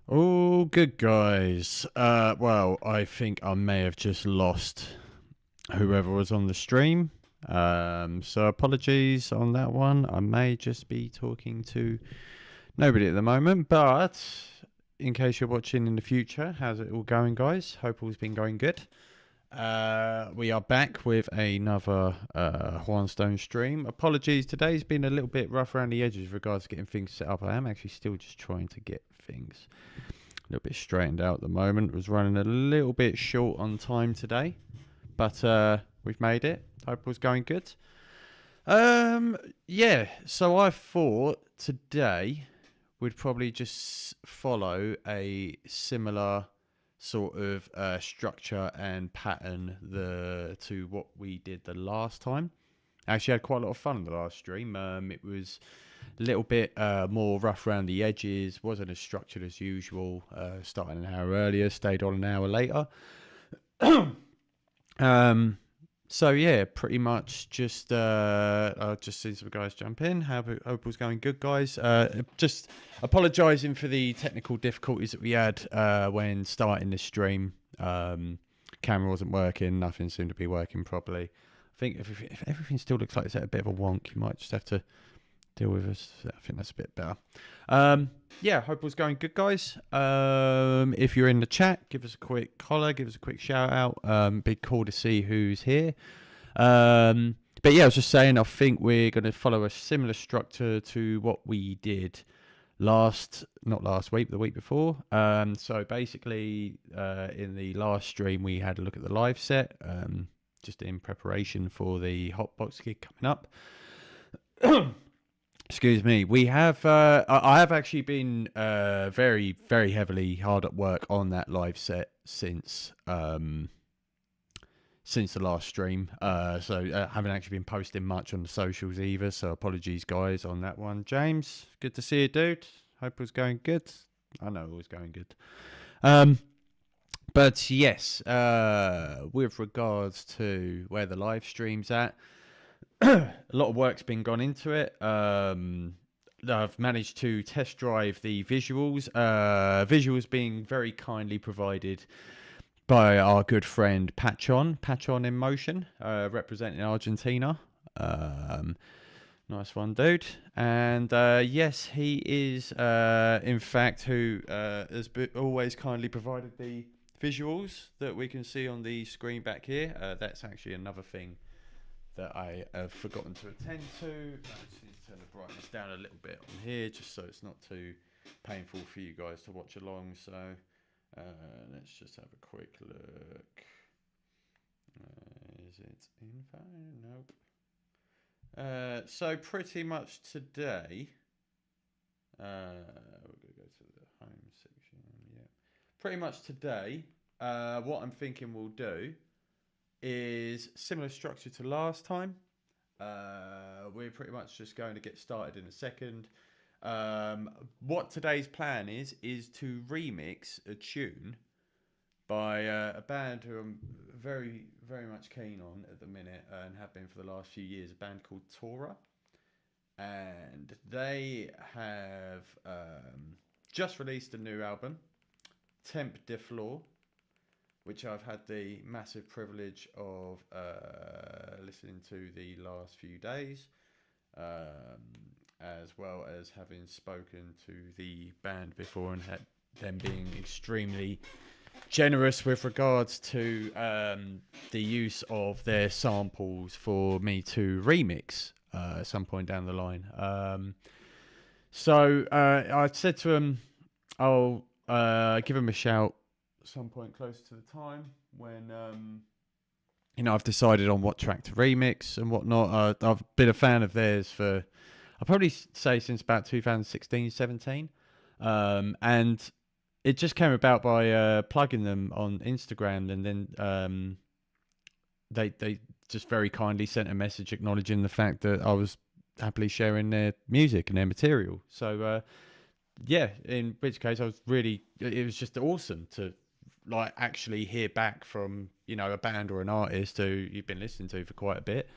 Oh, good guys. Well, I think I may have just lost whoever was on the stream. So apologies on that one. I may just be talking to nobody at the moment, but in case you're watching in the future, how's it all going, guys? Hope all's been going good. We are back with another Hornstone stream. Apologies, today's been a little bit rough around the edges with regards to getting things set up. I am actually still just trying to get things a little bit straightened out at the moment. Was running a little bit short on time today, but we've made it. Hope it was going good. Yeah, so I thought today we'd probably just follow a similar sort of structure and pattern to what we did the last time. I actually had quite a lot of fun in the last stream. It was a little bit more rough around the edges, wasn't as structured as usual. Starting an hour earlier, stayed on an hour later. So yeah, pretty much just I've just seen some guys jump in. Hope it was going good, guys. Just apologising for the technical difficulties that we had when starting the stream. Camera wasn't working, nothing seemed to be working properly. I think if everything still looks like it's at a bit of a wonk, you might just have to deal with us. I think that's a bit better. Yeah, hope it was going good, guys. If you're in the chat, give us a quick holler, give us a quick shout out. Be cool to see who's here. But yeah, I was just saying, I think we're going to follow a similar structure to what we did not last week, the week before. So basically, in the last stream, we had a look at the live set, just in preparation for the Hotbox gig coming up. Excuse me. We have. I have actually been very, very heavily hard at work on that live set since the last stream. So haven't actually been posting much on the socials either. So apologies, guys, on that one. James, good to see you, dude. Hope it was going good. I know it was going good. But yes, with regards to where the live stream's at. A lot of work's been gone into it. I've managed to test drive the visuals. Visuals being very kindly provided by our good friend Patchon in Motion, representing Argentina. Nice one, dude. And yes, he is, in fact, who has always kindly provided the visuals that we can see on the screen back here. That's actually another thing that I have forgotten to attend to. I just need to turn the brightness down a little bit on here, just so it's not too painful for you guys to watch along. So let's just have a quick look. Is it info? Nope. So pretty much today, we're gonna go to the home section. Yeah, pretty much today. What I'm thinking we'll do is similar structure to last time. We're pretty much just going to get started in a second. What today's plan is to remix a tune by a band who I'm very, very much keen on at the minute and have been for the last few years, a band called Tora. And they have just released a new album, Temps de Flors, which I've had the massive privilege of listening to the last few days, as well as having spoken to the band before and had them being extremely generous with regards to the use of their samples for me to remix at some point down the line. So I said to him, I'll give him a shout some point close to the time when I've decided on what track to remix and whatnot. I've been a fan of theirs for I'll probably say since about 2016-17, and it just came about by plugging them on Instagram, and then they just very kindly sent a message acknowledging the fact that I was happily sharing their music and their material. So yeah, in which case it was just awesome to like actually hear back from a band or an artist who you've been listening to for quite a bit,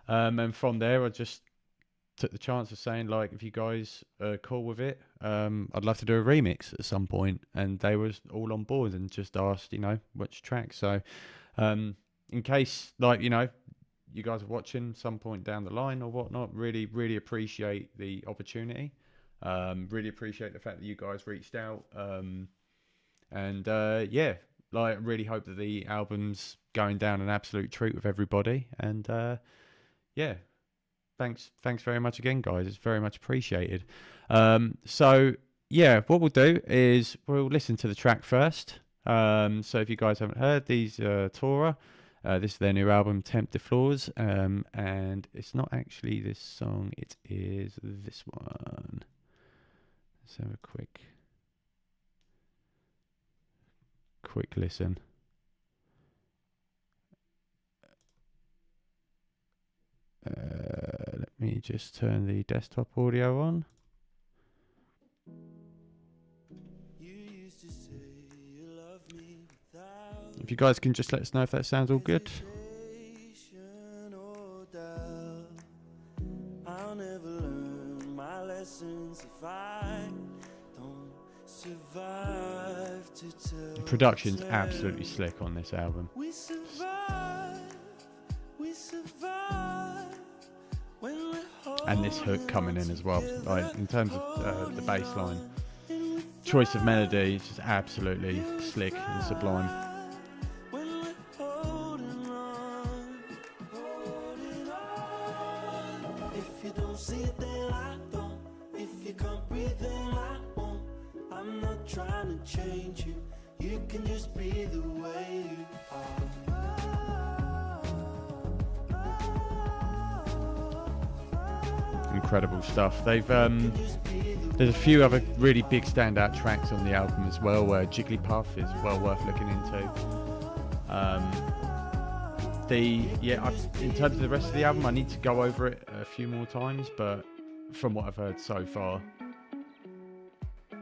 and from there I just took the chance of saying, like, if you guys are cool with it, I'd love to do a remix at some point, and they was all on board and just asked, you know, which track. So in case, like, you know, you guys are watching some point down the line or whatnot, really appreciate the opportunity. Really appreciate the fact that you guys reached out. And yeah, like, really hope that the album's going down an absolute treat with everybody. And yeah, thanks very much again, guys. It's very much appreciated. So yeah, what we'll do is we'll listen to the track first. So if you guys haven't heard these, Tora, this is their new album, Temps de Flors, and it's not actually this song, it is this one. Let's have a quick listen. Let me just turn the desktop audio on. If you guys can just let us know if that sounds all good. I'll never learn my lessons if I don't survive to tell. The production's absolutely slick on this album. We survive. And this hook coming in as well, like in terms of the bass line, choice of melody is just absolutely slick and sublime. If you don't see it, then I don't. If you can't breathe, then I won't. I'm not trying to change you. You can just be the way you are. Incredible stuff. They've there's a few other really big standout tracks on the album as well, where Jigglypuff is well worth looking into. In terms of the rest of the album, I need to go over it a few more times, but from what I've heard so far,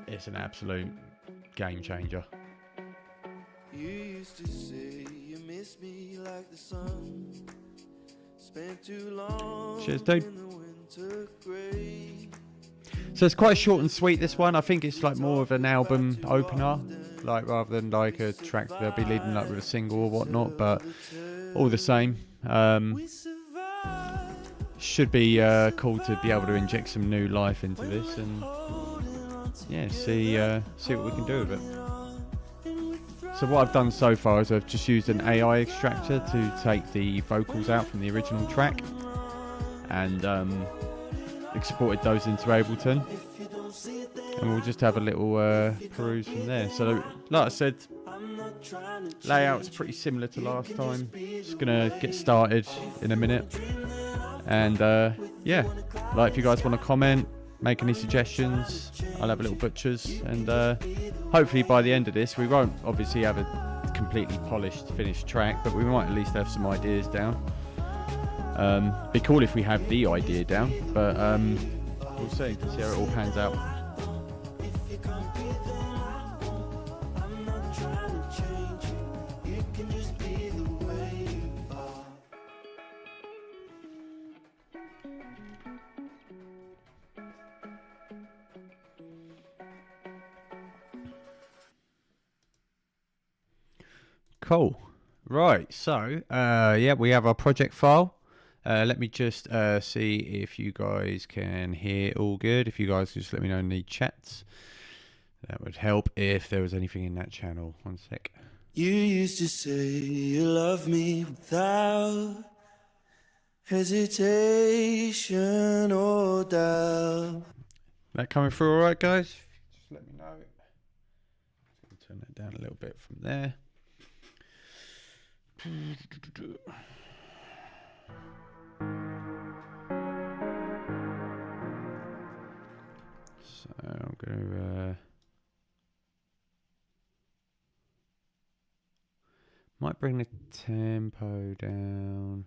it's an absolute game changer. You used to say you miss me like the sun. Spent too long. Cheers, dude. So it's quite short and sweet, this one. I think it's like more of an album opener, like, rather than like a track they'll be leading up with a single or whatnot, but all the same, should be cool to be able to inject some new life into this and yeah, see what we can do with it. So what I've done so far is I've just used an AI extractor to take the vocals out from the original track and exported those into Ableton, and we'll just have a little peruse from there. So like I said, layout's pretty similar to last time. Just gonna get started in a minute, and yeah, like, if you guys want to comment, make any suggestions, I'll have a little butchers, and hopefully by the end of this, we won't obviously have a completely polished finished track, but we might at least have some ideas down. Be cool if we have the idea down, but we'll see how it all pans out. Cool. Right, so yeah, we have our project file. Let me just see if you guys can hear all good. If you guys could just let me know in the chats, that would help if there was anything in that channel. One sec. You used to say you love me without hesitation or doubt. That coming through all right, guys? Just let me know. Turn that down a little bit from there. So I'm gonna might bring the tempo down.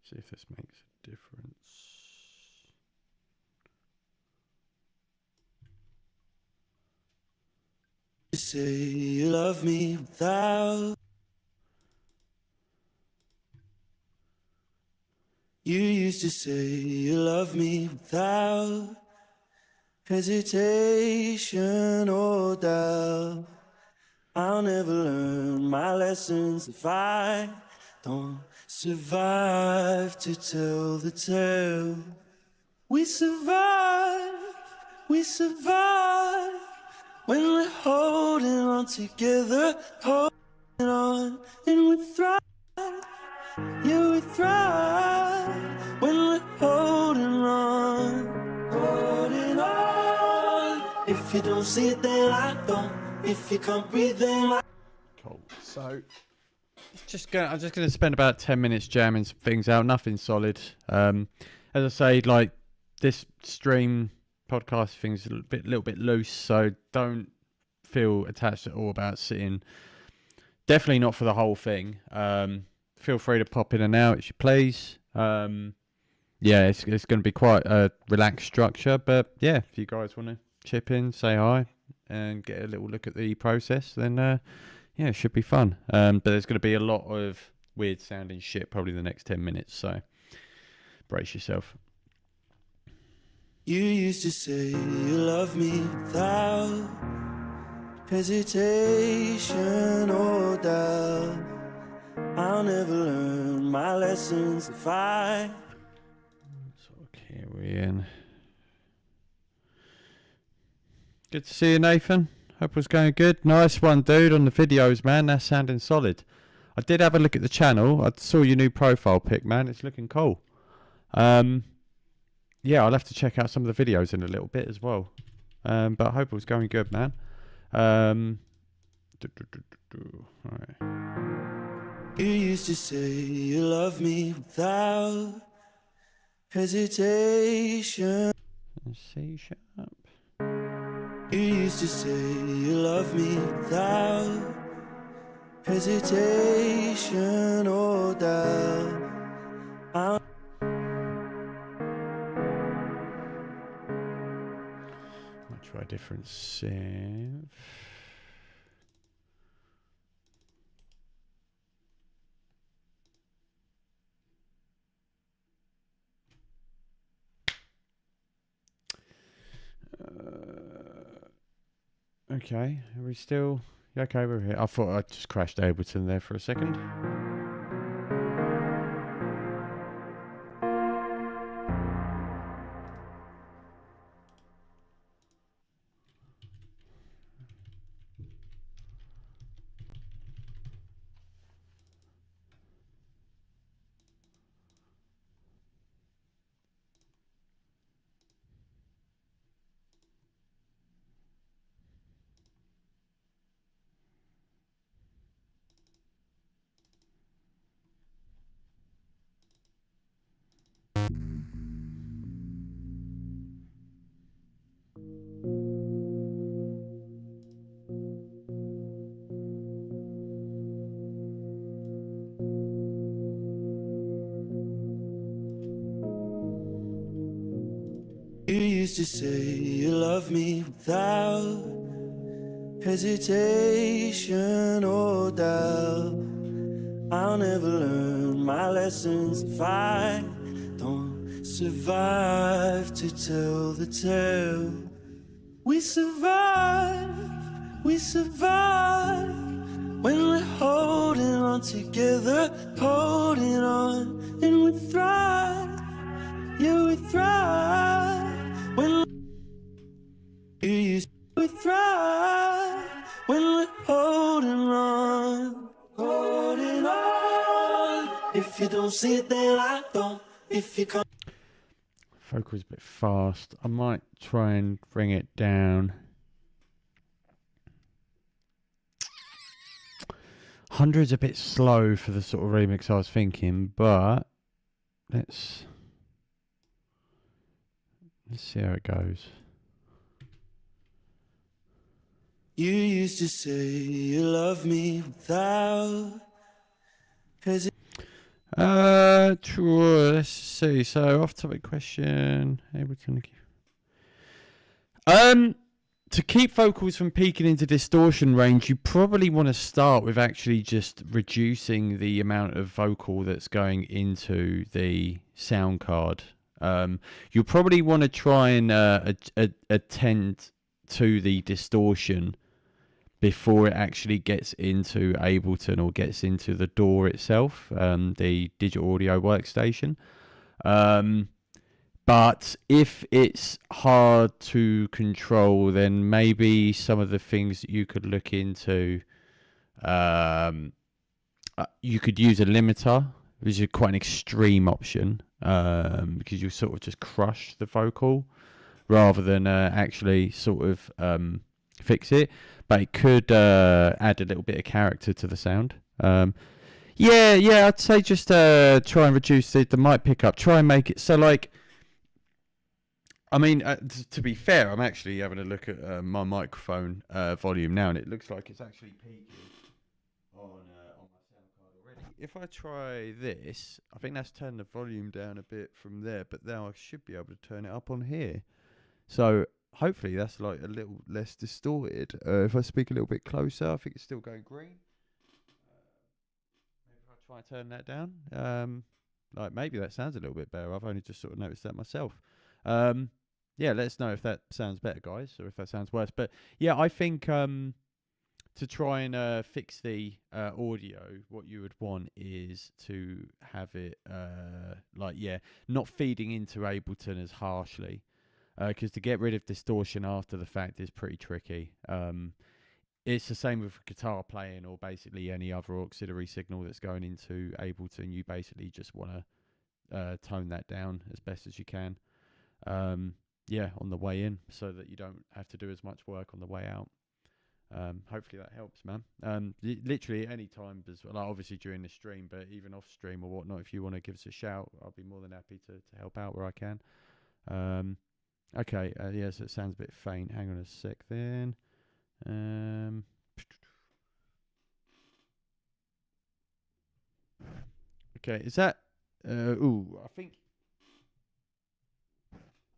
See if this makes a difference. You say you love me without You used to say you love me without hesitation or doubt. I'll never learn my lessons if I don't survive to tell the tale. We survive when we're holding on together, holding on, and we thrive. Yeah, we thrive when we're holding on. If you don't see it, then I don't. If you can't breathe, then I. Cool. So, I'm just gonna spend about 10 minutes jamming some things out. Nothing solid. As I say, like this stream podcast thing's a little bit loose, so don't feel attached at all about sitting. Definitely not for the whole thing. Feel free to pop in and out as you please. Yeah, it's going to be quite a relaxed structure, but yeah, if you guys want to chip in, say hi, and get a little look at the process, then yeah, it should be fun. But there's going to be a lot of weird sounding shit probably the next 10 minutes, so brace yourself. You used to say you love me without hesitation or doubt. I'll never learn my lessons if I. So carry in. Good to see you, Nathan. Hope it was going good. Nice one, dude, on the videos, man. That's sounding solid. I did have a look at the channel. I saw your new profile pic, man. It's looking cool. Yeah, I'll have to check out some of the videos in a little bit as well. But I hope it was going good, man. All right. You used to say you love me without hesitation. C sharp. You used to say you love me without hesitation or doubt. I'll try a different save. Okay, are we still? Yeah, okay, we're here. I thought I just crashed Ableton there for a second. You used to say you love me without hesitation or doubt. I'll never learn my lessons if I don't survive to tell the tale. We survive when we're holding on together, holding on, and we thrive. Yeah, we thrive when we thrive when we're holding on, holding on. If you don't see it, then I don't. If you can't. Vocal's a bit fast. I might try and bring it down. 100's a bit slow for the sort of remix I was thinking, but let's see how it goes. You used to say you love me without True. Let's see. So, off topic question. Ableton. to keep vocals from peaking into distortion range, you probably want to start with actually just reducing the amount of vocal that's going into the sound card. You'll probably want to try and attend to the distortion before it actually gets into Ableton or gets into the DAW itself, the digital audio workstation. But if it's hard to control, then maybe some of the things that you could look into, you could use a limiter, which is quite an extreme option, because you sort of just crush the vocal rather than actually sort of fix it. But it could add a little bit of character to the sound. Yeah, I'd say just try and reduce the mic pickup. Try and make it so like. I mean, to be fair, I'm actually having a look at my microphone volume now, and it looks like it's actually peaking on my sound card already. If I try this, I think that's turned the volume down a bit from there, but now I should be able to turn it up on here. So hopefully that's like a little less distorted. If I speak a little bit closer, I think it's still going green. Maybe if I try and turn that down, like maybe that sounds a little bit better. I've only just sort of noticed that myself. Yeah, let us know if that sounds better, guys, or if that sounds worse. But yeah, I think to try and fix the audio, what you would want is to have it not feeding into Ableton as harshly, because to get rid of distortion after the fact is pretty tricky. It's the same with guitar playing or basically any other auxiliary signal that's going into Ableton. You basically just want to tone that down as best as you can. On the way in, so that you don't have to do as much work on the way out. Hopefully that helps, man. Literally any time, like obviously during the stream, but even off stream or whatnot, if you want to give us a shout, I'll be more than happy to help out where I can. Okay, so it sounds a bit faint. Hang on a sec then. Okay, is that?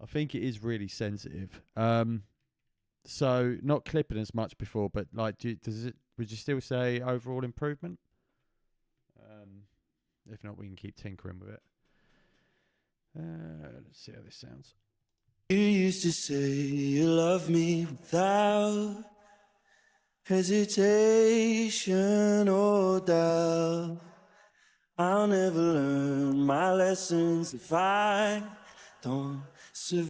I think it is really sensitive. So not clipping as much before, but like, would you still say overall improvement? If not, we can keep tinkering with it. Let's see how this sounds. You used to say you love me without hesitation or doubt. I'll never learn my lessons if I don't survive.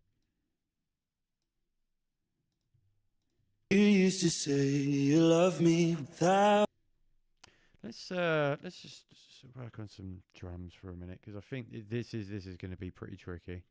You used to say you love me without. Let's just work on some drums for a minute, because I think this is going to be pretty tricky.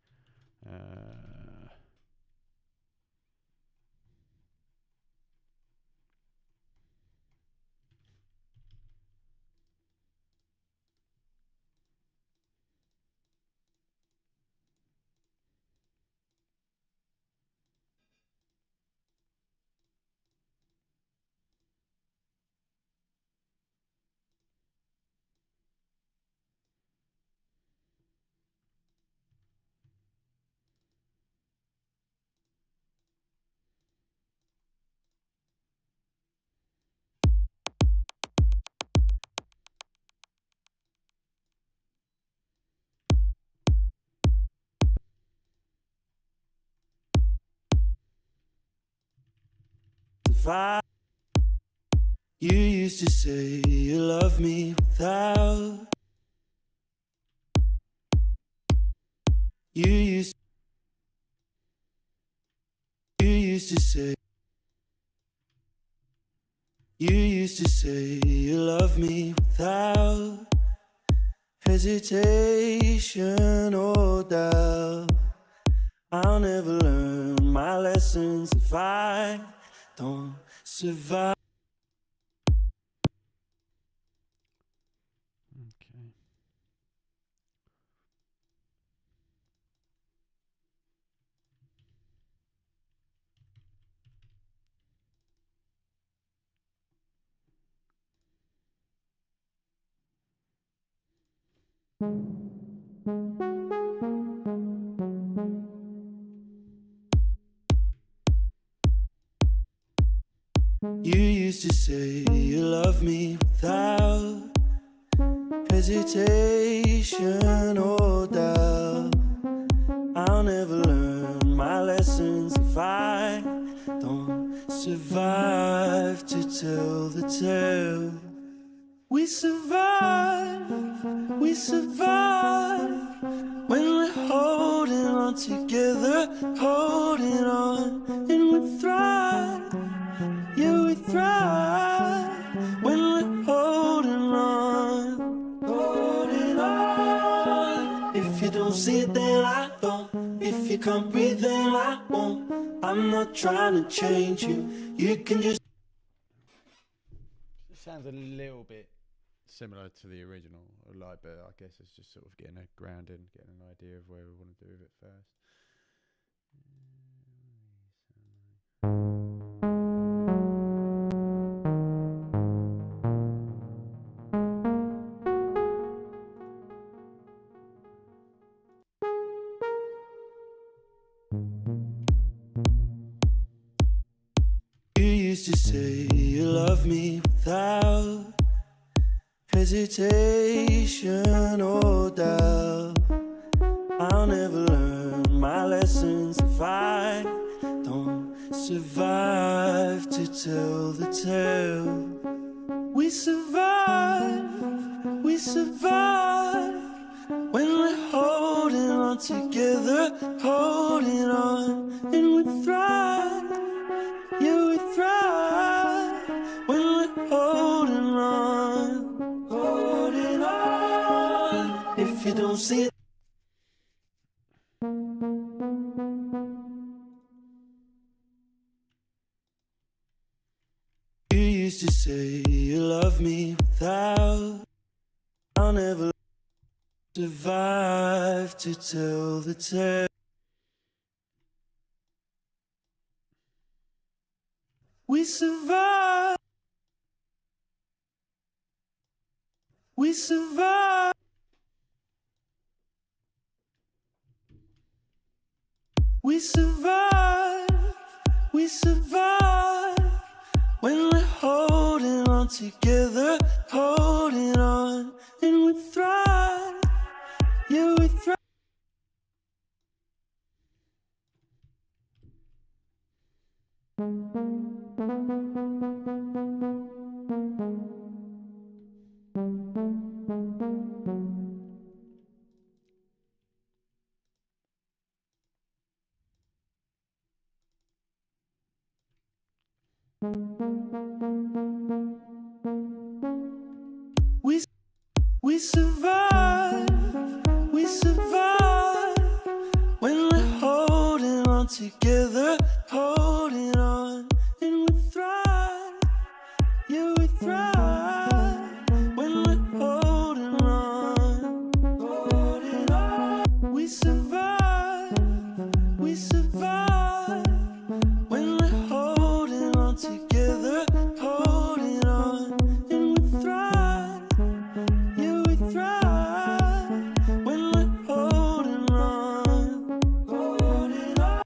You used to say you love me without. You used to say. You used to say you love me without hesitation or doubt. I'll never learn my lessons if I don't survive. Okay. You used to say you love me without hesitation or doubt. I'll never learn my lessons if I don't survive to tell the tale. We survive when we're holding on together, holding on, and we thrive. Yeah, we thrive when we're holding on, holding on. If you don't see it, then I don't. If you can't breathe, then I won't. I'm not trying to change you. You can just. It sounds a little bit similar to the original, like, but I guess it's just sort of getting a grounding, getting an idea of where we want to do with it first. You used to say you love me without hesitation or doubt. I'll never learn my lessons if I don't survive to tell the tale. We survive when we're holding on together, holding on, and we thrive. Yeah, we thrive when we're holding on, holding on. If you don't see it. You used to say you love me without. I'll never survive to tell the tale. We survive. We survive. We survive. We survive when we're holding on together, holding on, and we thrive. Yeah, we thrive. We survive when we're holding on together, holding on, and we thrive. Yeah, we thrive when we're holding on, holding on. We survive when we're holding on together, holding on, and we thrive. Yeah, we thrive when we're holding on, holding on.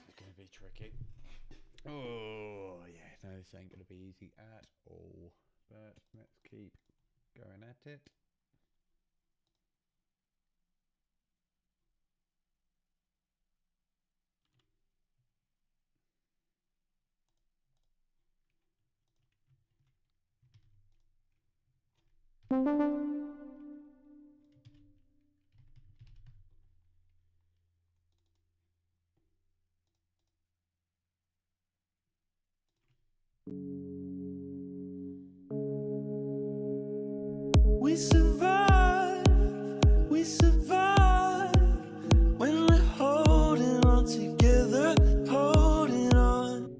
It's going to be tricky. Oh, yeah, no, this ain't going to be easy at all. But let's keep going at it. We survive when we're holding on together, holding on.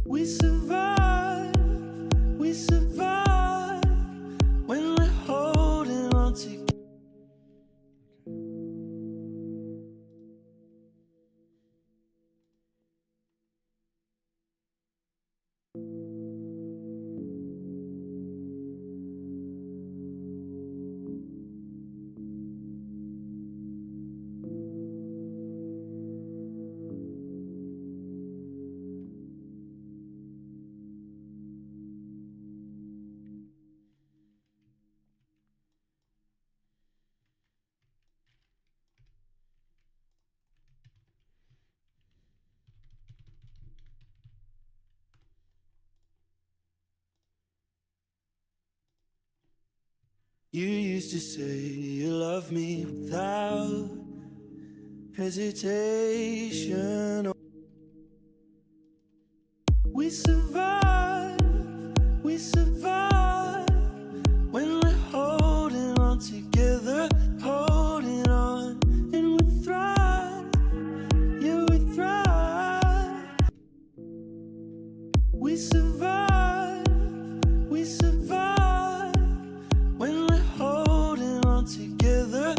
We survive when we're holding on together. You used to say you love me without hesitation. We survive, we survive when we're holding on together, holding on, and we thrive, yeah, we thrive. We survive, we survive when we're holding on together.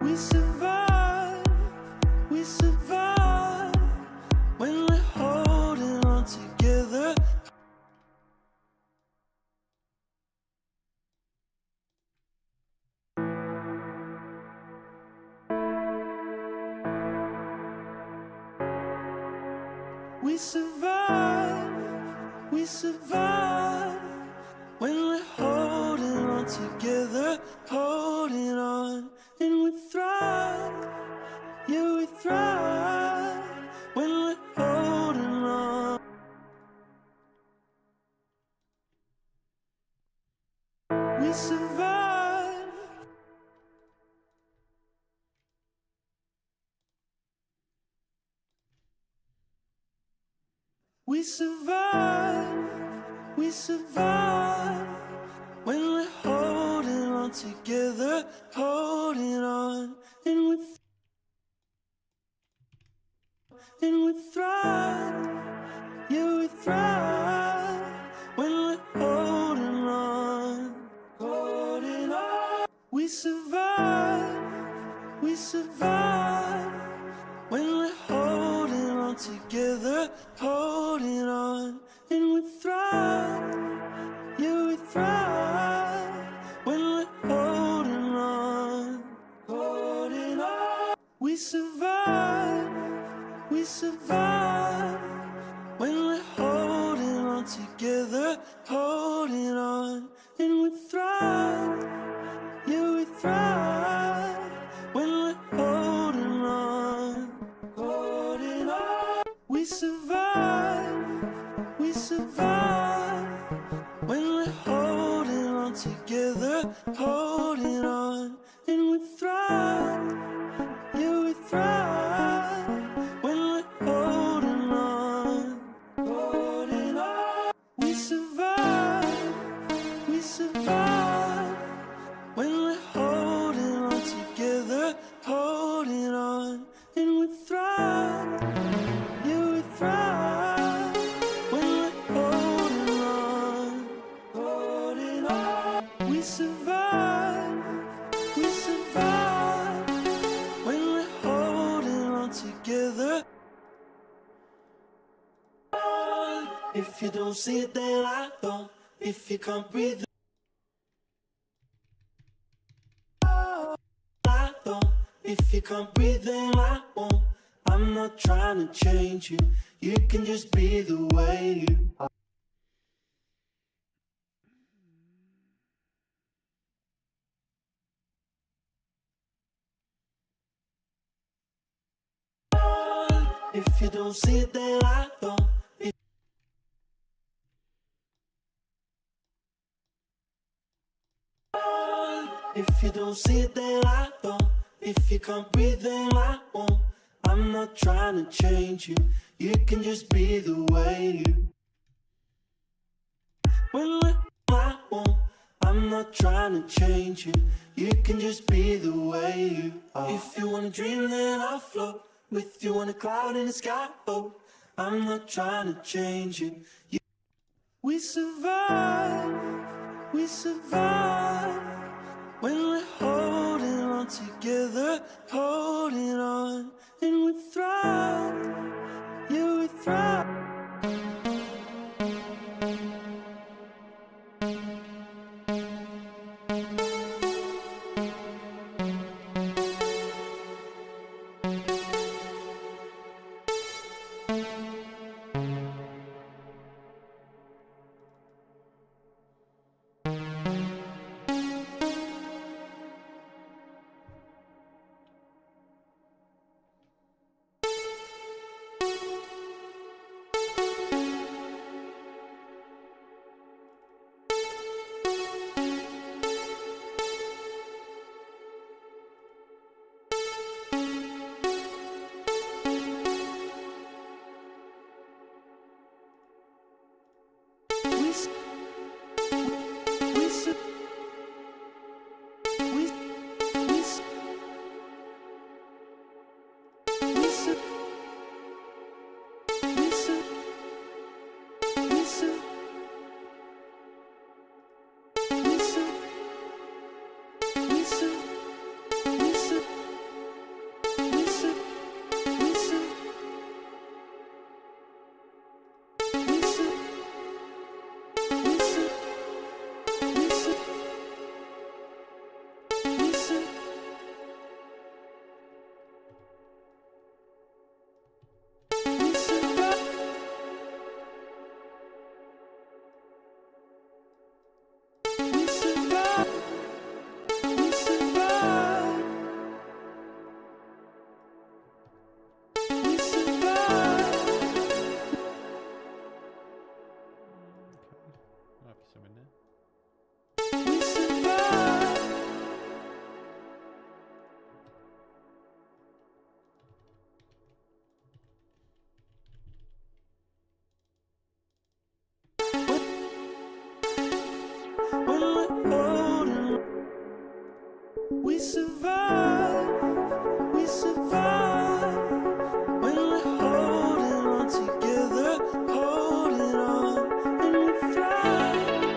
We survive, we survive when we're holding on together. We survive, we survive when we're holding on together, holding on, and we thrive, yeah, we thrive when we're holding on. We survive. We survive, we survive when we're holding on together, holding on, and we thrive, yeah, we thrive when we're holding on, holding on. We survive, we survive when we're holding on together, holding on, and we thrive, yeah, we thrive when we're holding on, holding on. We survive, we survive when we're holding on together, holding on, and we thrive, yeah, we thrive when we're holding on, holding on. We survive, we survive when we're holding on together, holding on, and we thrive, yeah, we thrive when we're holding on, holding on. We survive, we survive when we're holding on together, holding on, and we thrive, yeah, we thrive when we're holding on, holding on. We survive, we survive when we're holding on together. If you don't see it, then I don't. If you can't breathe, I don't. If you can't breathe, then I won't. I'm not trying to change you. You can just be the way you are. If you don't see it, then I don't. If you don't see it, then I don't. If you can't breathe, then I won't. I'm not trying to change you. You can just be the way you. I won't. I'm not trying to change you. You can just be the way you are. If you wanna dream, then I'll float with you on a cloud in the sky. Oh, I'm not trying to change you. We survive, we survive when we're holding on together, holding on, and we thrive, yeah, we thrive. thrive. Might be some in there. We survive, we survive. When we're holding on together, holding on, and we thrive,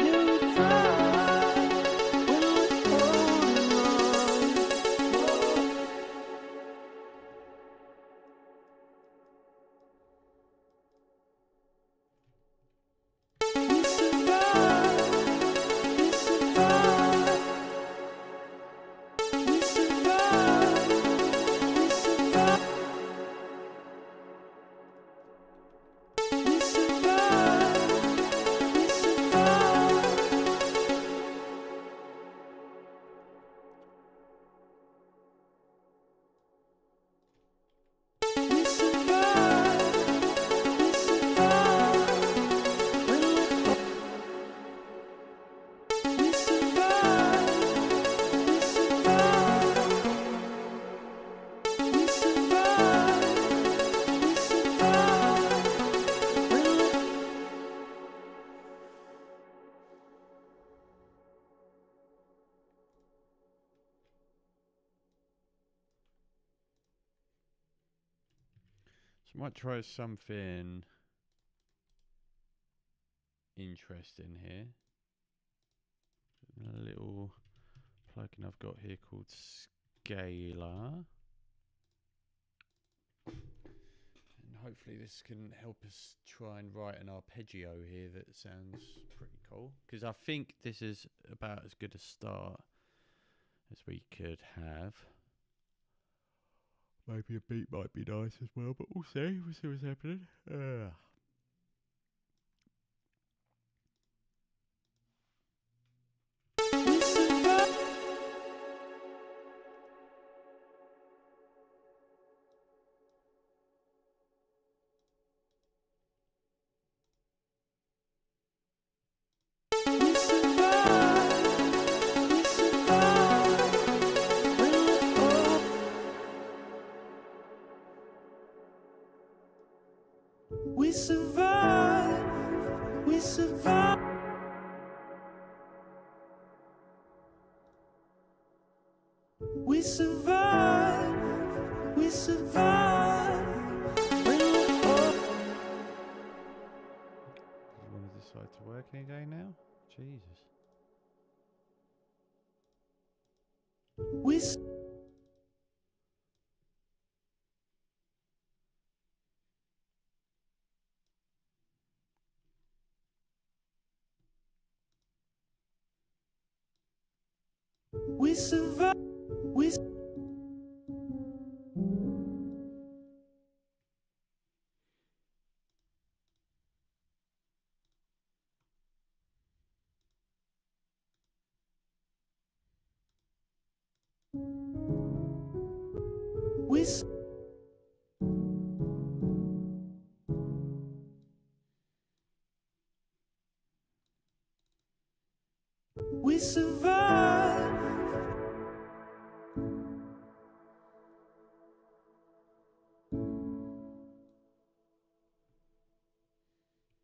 yeah, we thrive. When we're holding on, we survive, we survive. We survive, we survive. We survive, we survive. We survive, we survive. When we're we survive, we survive. We survive, we survive. When we're So I might try something interesting here. A little plugin I've got here called Scalar. And hopefully this can help us try and write an arpeggio here that sounds pretty cool. Because I think this is about as good a start as we could have. Maybe a beat might be nice as well, but we'll see. We'll see what's happening. we survive, we survive, we survive. When we're we survive, we survive. We survive, we survive. When we're You want to decide to work any day now? Jesus. we We survive. We we we survive.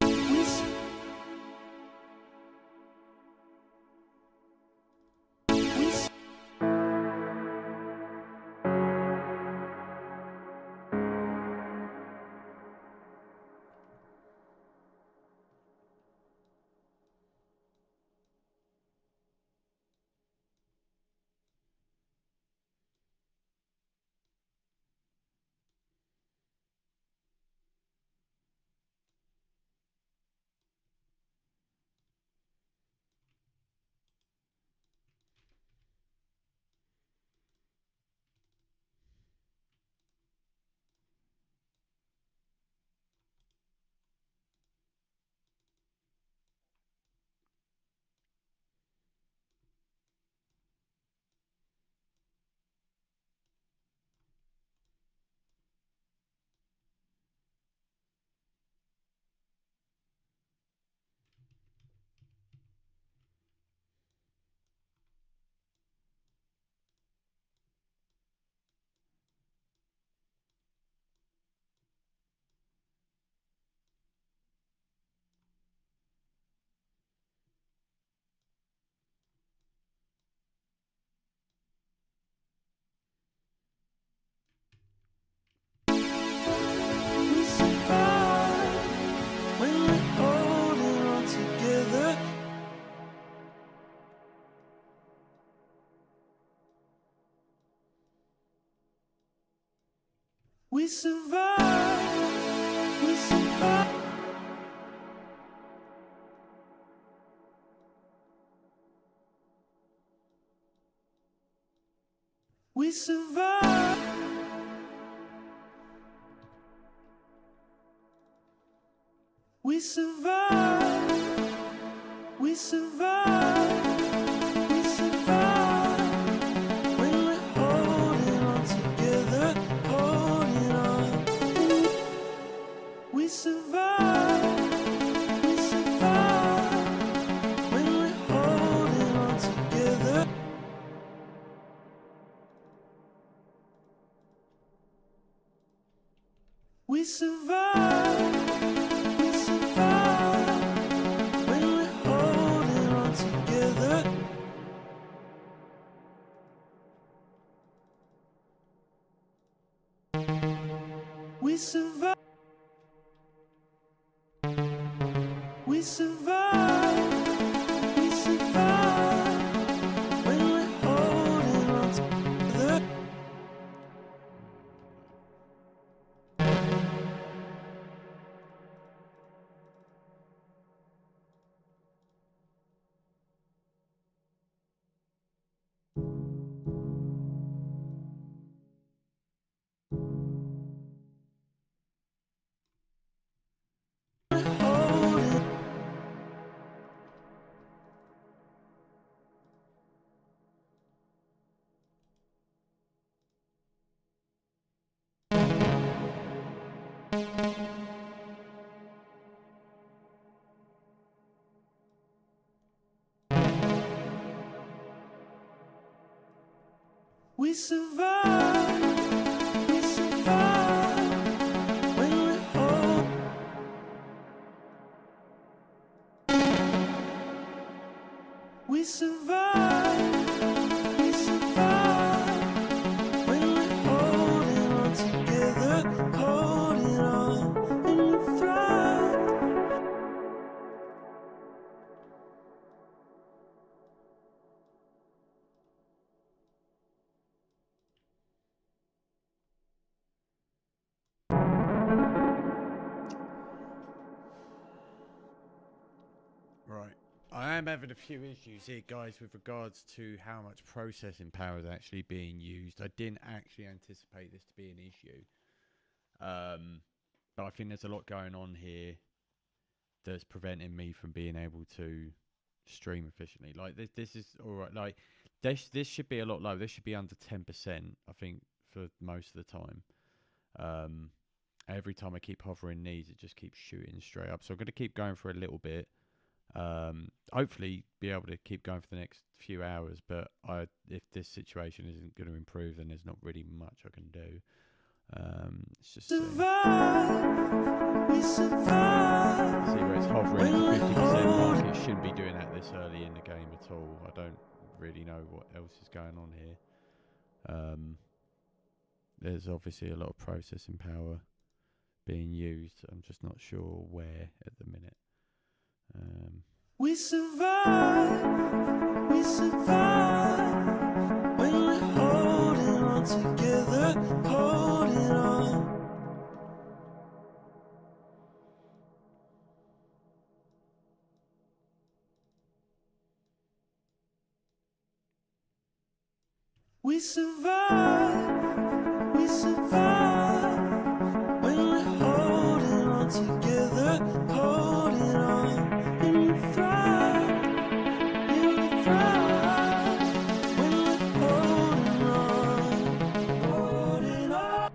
We su- we su- we survive when we're holding on together. We survive. We survive. We survive. We survive. We survive. We survive when we're holding on together, holding on. We survive. We survive when we're holding on together. We survive. We survive when we're holding on together. We survive. We survive. We survive when we're holding on together. Holding. We survive. We survive when we're holding. We survive. We survive when we're holding on together, holding on, and we thrive. Right. I am having a few issues here, guys, with regards to how much processing power is actually being used. I didn't actually anticipate this to be an issue. But I think there's a lot going on here that's preventing me from being able to stream efficiently. Like this is all right. Like this should be a lot lower. This should be under 10%, I think, for most of the time. Every time I keep hovering these, it just keeps shooting straight up. So I'm going to keep going for a little bit. Hopefully be able to keep going for the next few hours. But if this situation isn't going to improve, then there's not really much I can do. It's just survive. We survive. see where it's hovering at the 50% mark. It shouldn't be doing that this early in the game at all. I don't really know what else is going on here. There's obviously a lot of processing power being used. I'm just not sure where at the minute. We survive. We survive. When we're holding on together, holding on. We survive, we survive. When we're holding on together, holding on. And we thrive, yeah, we thrive. When we're holding on, holding on.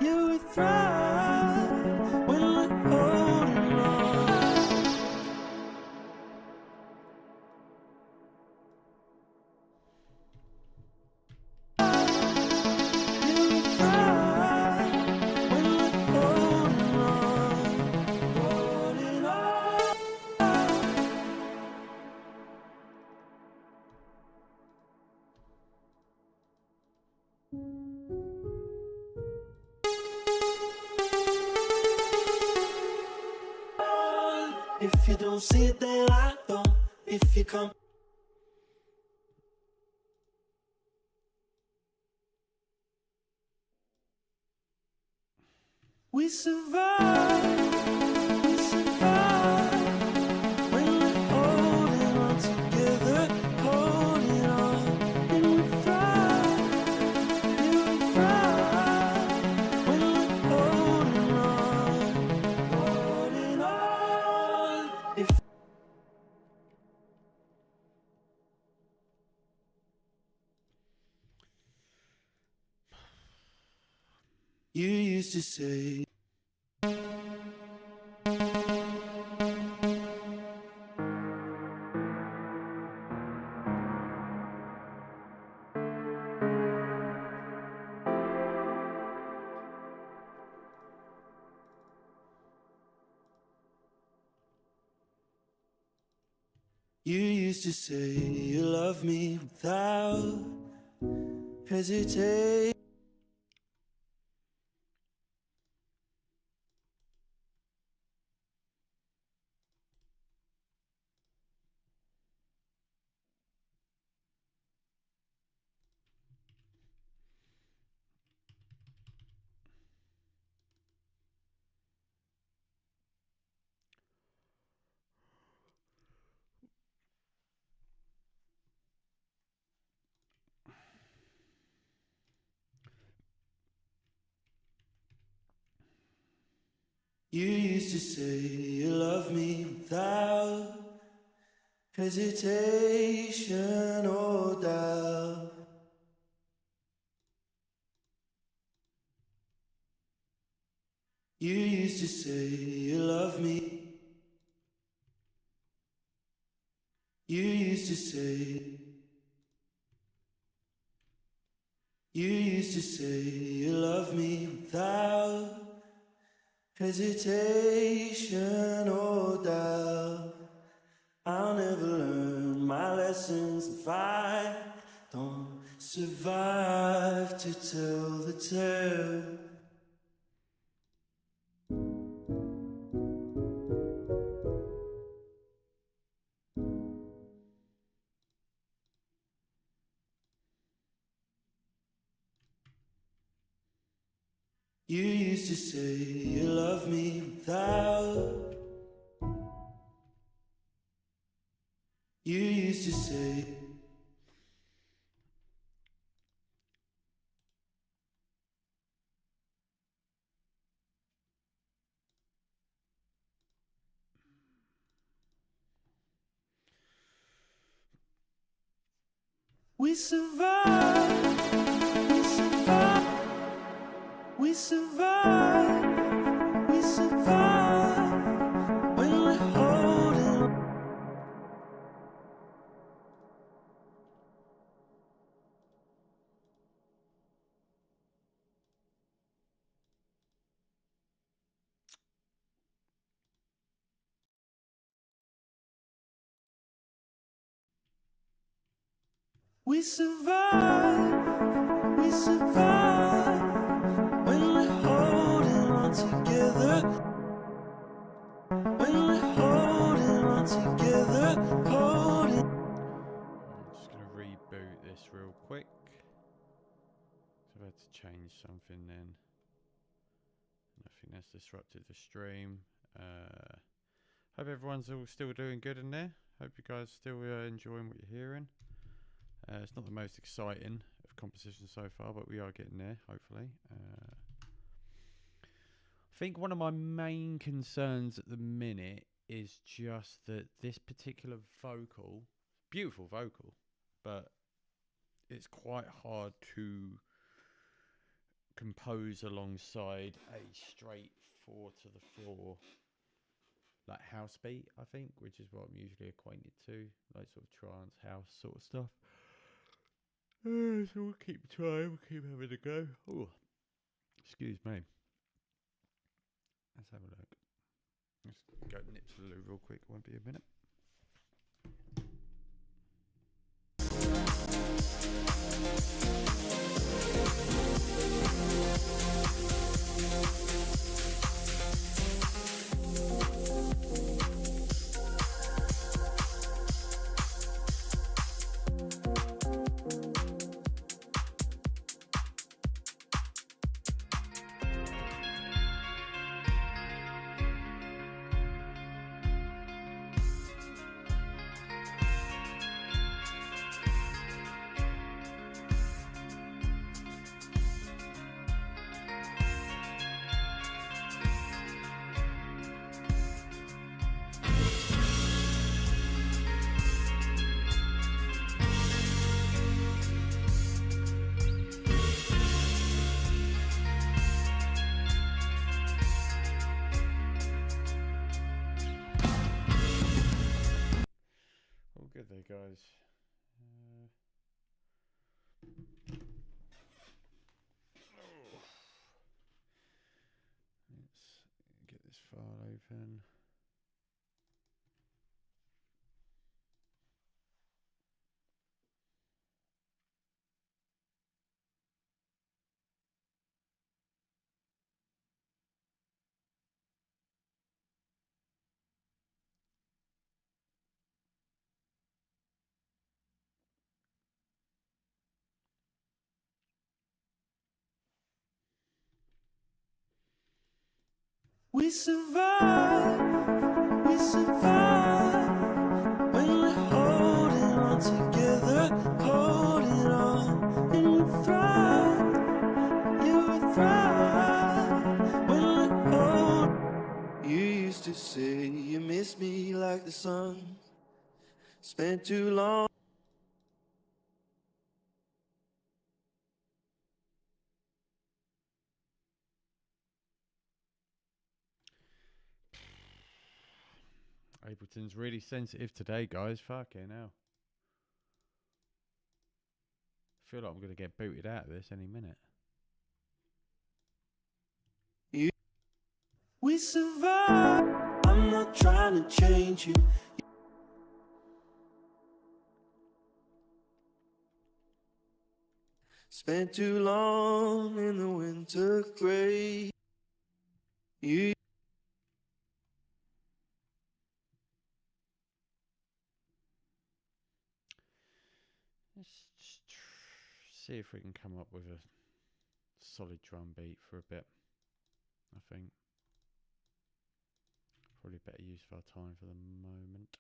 Yeah, we thrive. When we're holding on. If you don't see it, then I don't. If you come, we survive. We survive. When we're holding on together, holding on, and we thrive. Yeah, we thrive. When we're holding on. If you used to say, you used to say you love me without hesitation. You used to say you love me without hesitation or doubt. You used to say you love me. You used to say. You used to say you love me without hesitation or doubt. I'll never learn my lessons if I don't survive to tell the tale. You used to say you love me without. You used to say. We survived. We survived. We survived. We survived. When we're holding. We survive, we survive when we're holding on together. When we're holding on together, holding. I'm just going to reboot this real quick. So I've had to change something then. I think that's disrupted the stream. Hope everyone's all still doing good in there. Hope you guys still enjoying what you're hearing. It's not the most exciting of compositions so far, but we are getting there, hopefully. I think one of my main concerns at the minute is just that this particular vocal, beautiful vocal, but it's quite hard to compose alongside a straight 4 to the floor like house beat, I think, which is what I'm usually acquainted to, like sort of trance house sort of stuff. So we'll keep trying, we'll keep having a go. Oh, excuse me. Let's have a look. Let's go nip to the loo real quick, won't be a minute. All good there, guys. Let's get this file open. We survive, we survive when we're holding on together, holding on, and we thrive. You will thrive when we're holding. You used to say you miss me like the sun. Spent too long. Ableton's really sensitive today, guys. Fucking hell. I feel like I'm going to get booted out of this any minute. We survive. I'm not trying to change you. Spent too long in the winter gray. You. Let's just see if we can come up with a solid drum beat for a bit. I think. Probably better use of our time for the moment.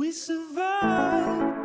we survive.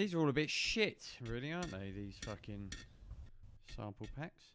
These are all a bit shit, really, aren't they? These fucking sample packs.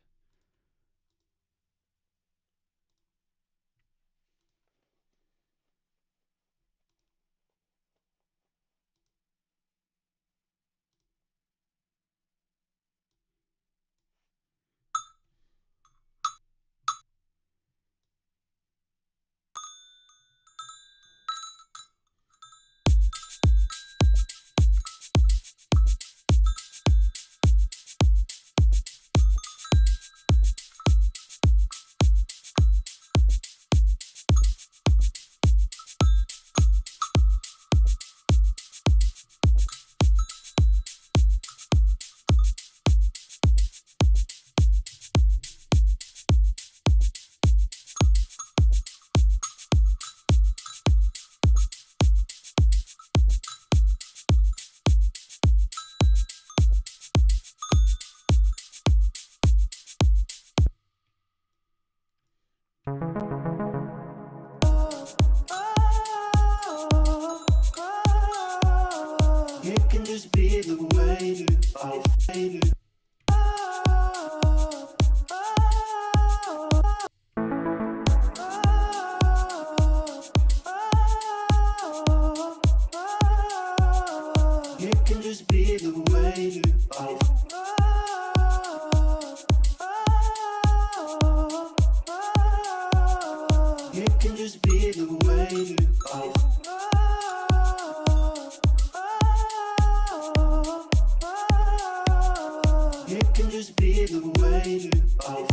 just be the way you are.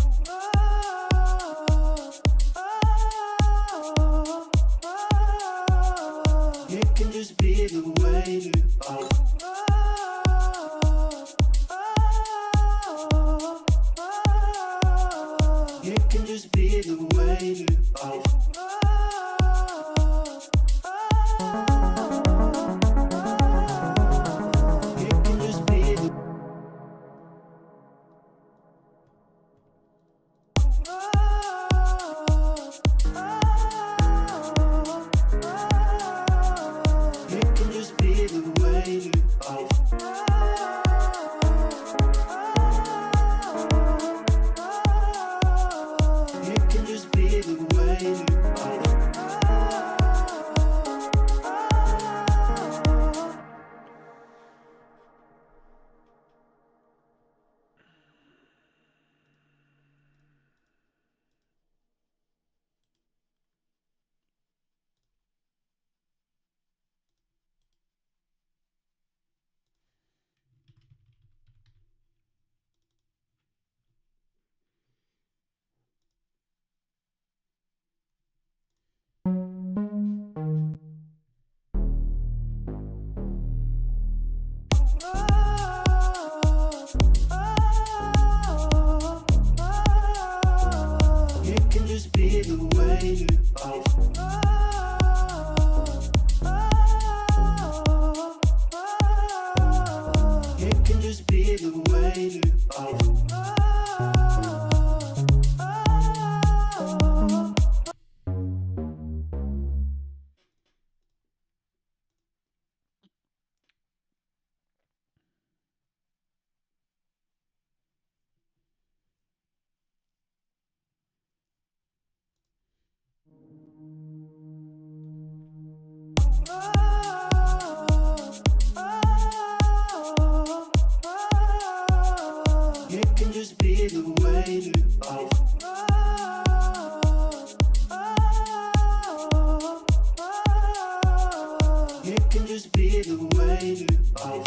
It can just be the way you are. It can just be the way you are. It can just be the It can just be the way you are. It can just be the way you are. It can just be the way you are. It can just be the way you are. It can just be the way you are.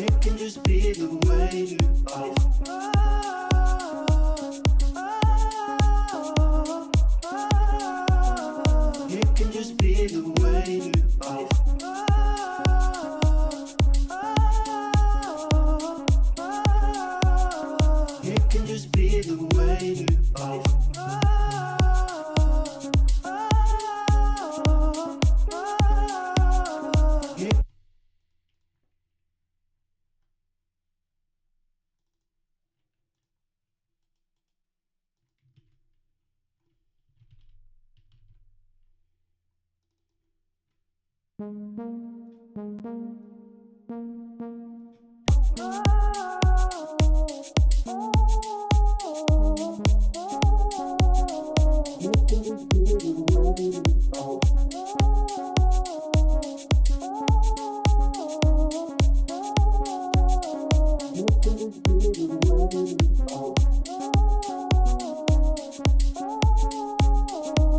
It can just be the way you are. It can just be the way you are. It can just be the way you are. It can just be the way you are. It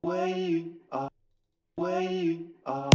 Where you are, where you are.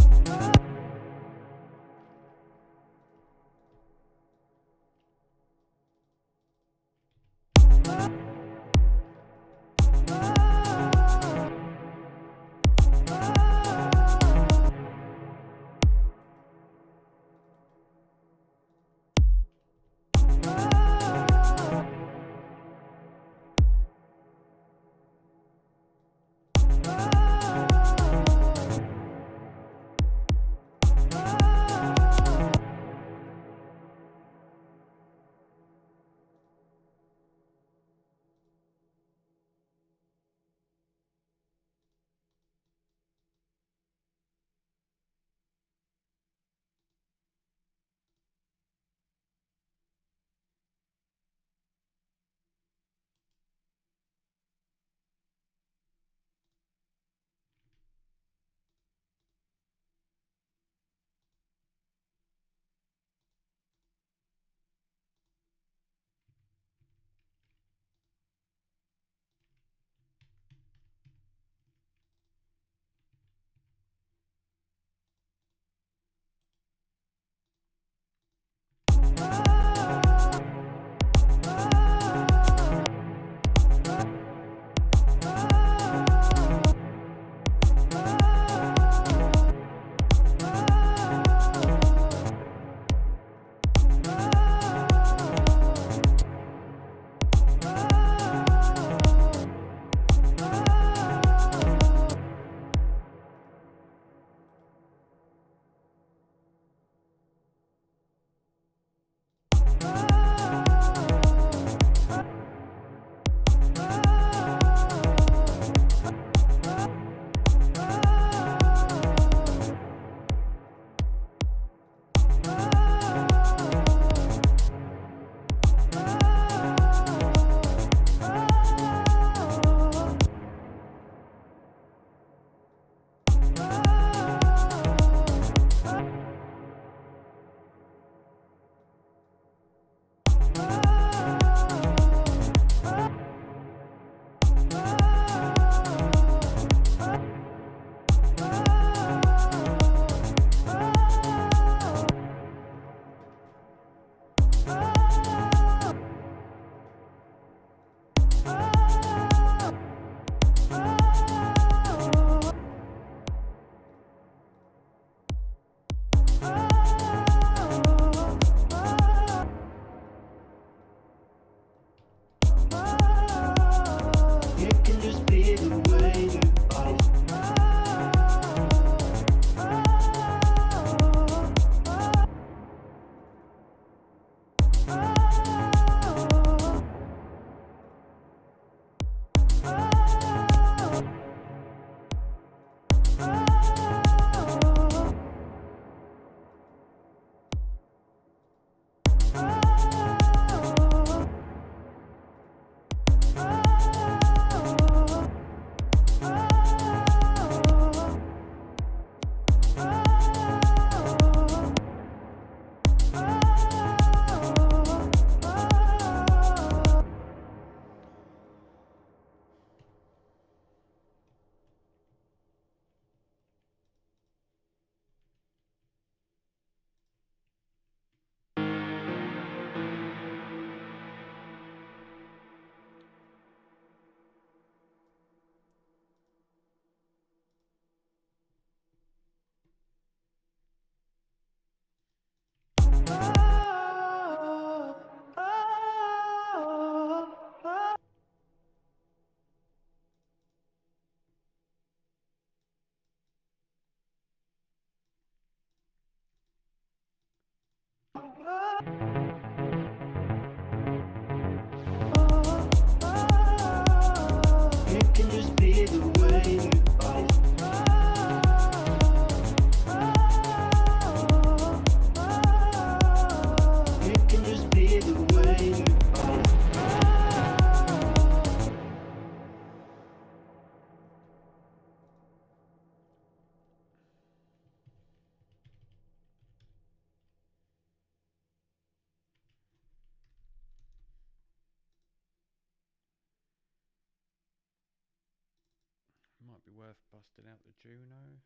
Might be worth busting out the Juno,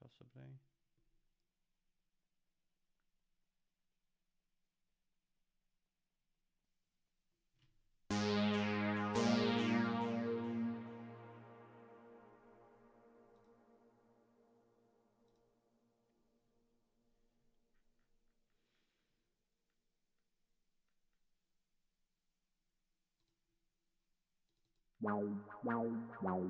possibly. Oh, for fuck's sake.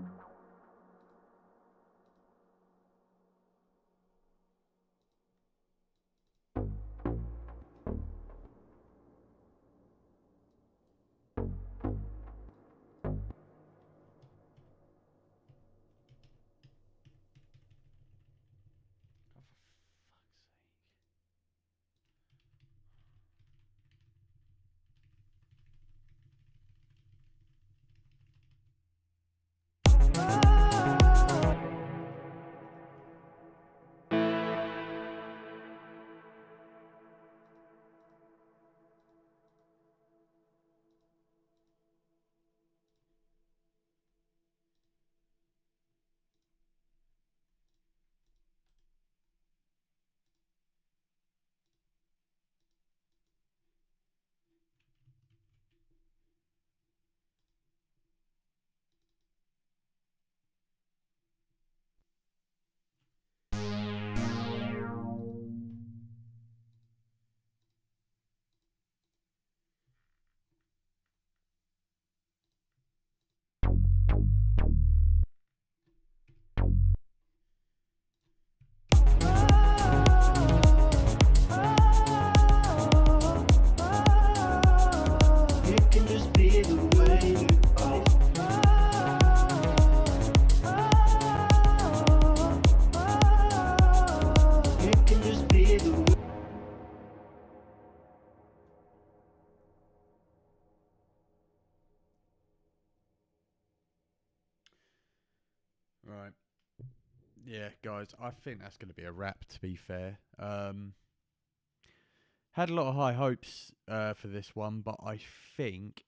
It can just be the way you are. It can just be the way. Right. Yeah, guys, I think that's going to be a wrap, to be fair. Had a lot of high hopes for this one, but I think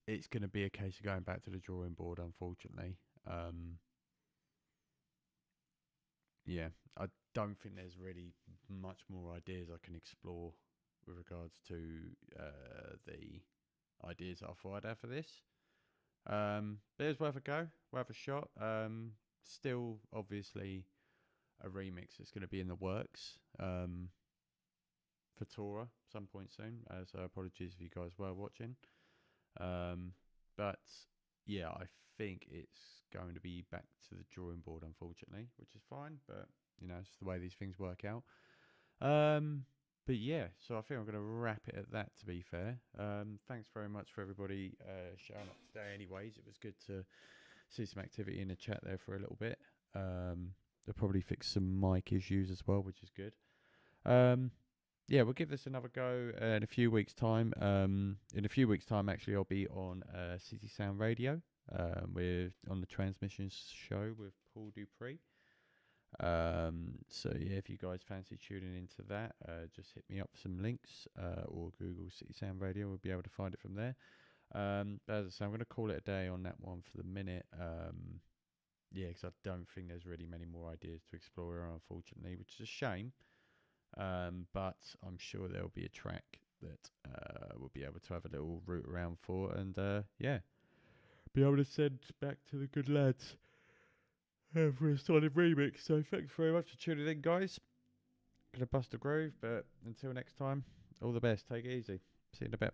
it's going to be a case of going back to the drawing board, unfortunately. Yeah, I don't think there's really much more ideas I can explore with regards to the ideas I thought I'd have for this. But it's worth a go, worth a shot. Still, obviously, a remix that's going to be in the works for Tora some point soon. So apologies if you guys were watching. But yeah, I think it's going to be back to the drawing board, unfortunately, which is fine. But you know, it's the way these things work out. But yeah, so I think I'm going to wrap it at that, to be fair. Thanks very much for everybody showing up today anyways. It was good to see some activity in the chat there for a little bit. They'll probably fix some mic issues as well, which is good. Yeah, we'll give this another go in a few weeks' time. In a few weeks' time, actually, I'll be on City Sound Radio on the Transmissions show with Paul Dupree. So yeah, if you guys fancy tuning into that, just hit me up for some links or Google City Sound Radio. We'll be able to find it from there. But as I say, I'm going to call it a day on that one for the minute. Yeah, because I don't think there's really many more ideas to explore here, unfortunately, which is a shame. But I'm sure there'll be a track that we'll be able to have a little route around for, and yeah, be able to send back to the good lads for a solid remix. So thanks very much for tuning in, guys. Gonna bust a groove, but until next time, all the best. Take it easy. See you in a bit.